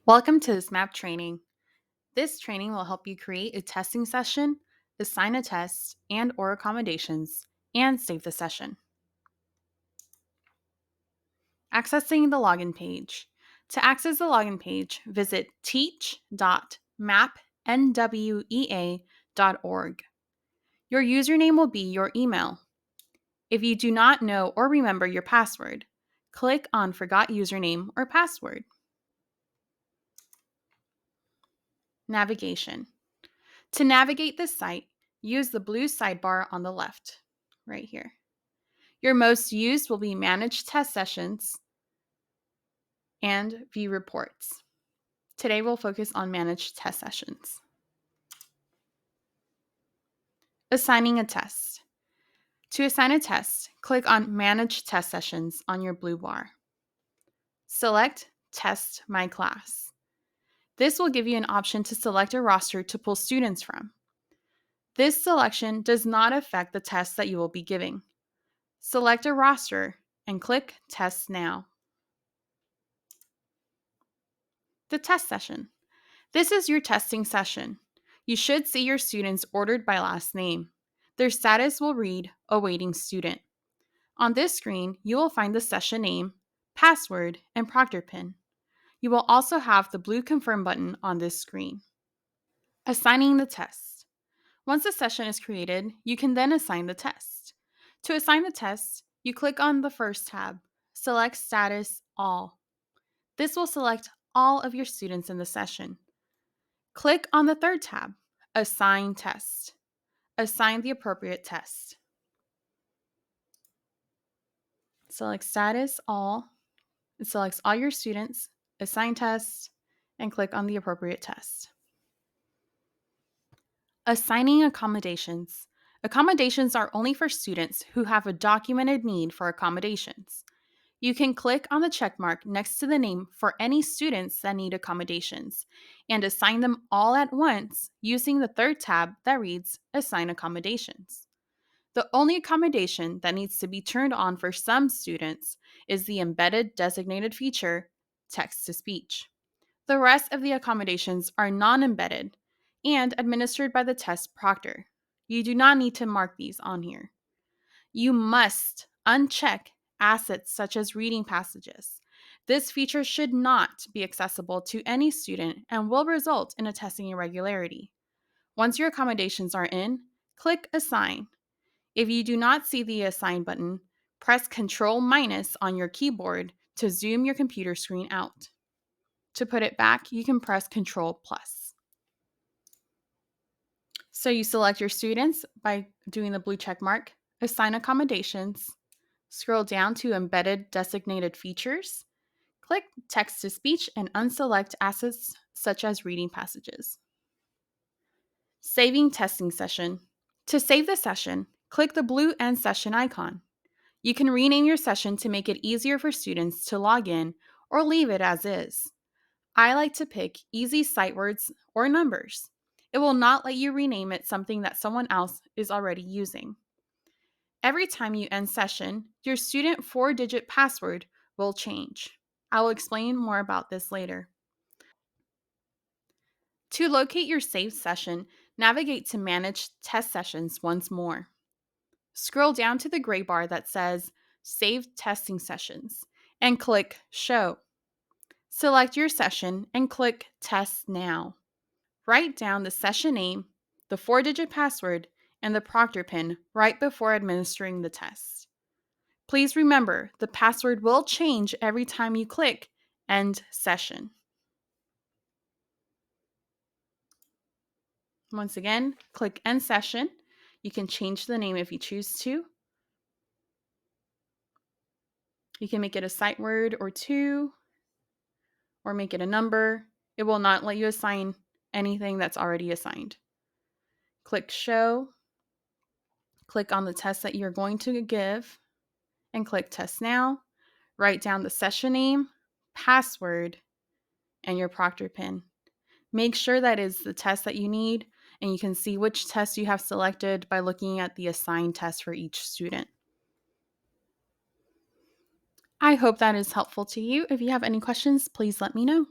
Welcome to this MAP training. This training will help you create a testing session, assign a test and or accommodations, and save the session. Accessing the login page. To access the login page, visit teach.mapnwea.org. Your username will be your email. If you do not know or remember your password, click on Forgot Username or Password. Navigation. To navigate this site, use the blue sidebar on the left, right here. Your most used will be Manage Test Sessions and View Reports. Today we'll focus on Manage Test Sessions. Assigning a test. To assign a test, click on Manage Test Sessions on your blue bar. Select Test My Class. This will give you an option to select a roster to pull students from. This selection does not affect the test that you will be giving. Select a roster and click Test Now. The test session. This is your testing session. You should see your students ordered by last name. Their status will read Awaiting Student. On this screen, you will find the session name, password, and proctor pin. You will also have the blue Confirm button on this screen. Assigning the test. Once the session is created, you can then assign the test. To assign the test, you click on the first tab, select Status All. This will select all of your students in the session. Click on the third tab, Assign Test. Assign the appropriate test. Select Status All. It selects all your students, Assign Test, and click on the appropriate test. Assigning accommodations. Accommodations are only for students who have a documented need for accommodations. You can click on the checkmark next to the name for any students that need accommodations and assign them all at once using the third tab that reads Assign Accommodations. The only accommodation that needs to be turned on for some students is the embedded designated feature, text-to-speech. The rest of the accommodations are non-embedded and administered by the test proctor. You do not need to mark these on here. You must uncheck assets such as reading passages. This feature should not be accessible to any student and will result in a testing irregularity. Once your accommodations are in, click Assign. If you do not see the Assign button, press Ctrl- on your keyboard to zoom your computer screen out. To put it back, you can press Ctrl+. So you select your students by doing the blue check mark, assign accommodations, scroll down to Embedded Designated Features, click Text-to-Speech, and unselect assets such as reading passages. Saving testing session. To save the session, click the blue End Session icon. You can rename your session to make it easier for students to log in or leave it as is. I like to pick easy sight words or numbers. It will not let you rename it something that someone else is already using. Every time you end session, your student 4-digit password will change. I will explain more about this later. To locate your saved session, navigate to Manage Test Sessions once more. Scroll down to the gray bar that says Save Testing Sessions and click Show. Select your session and click Test Now. Write down the session name, the 4-digit password, and the proctor pin right before administering the test. Please remember, the password will change every time you click End Session. Once again, click End Session. You can change the name if you choose to. You can make it a sight word or two, or make it a number. It will not let you assign anything that's already assigned. Click Show. Click on the test that you're going to give and click Test Now. Write down the session name, password, and your proctor pin. Make sure that is the test that you need, and you can see which test you have selected by looking at the assigned test for each student. I hope that is helpful to you. If you have any questions, please let me know.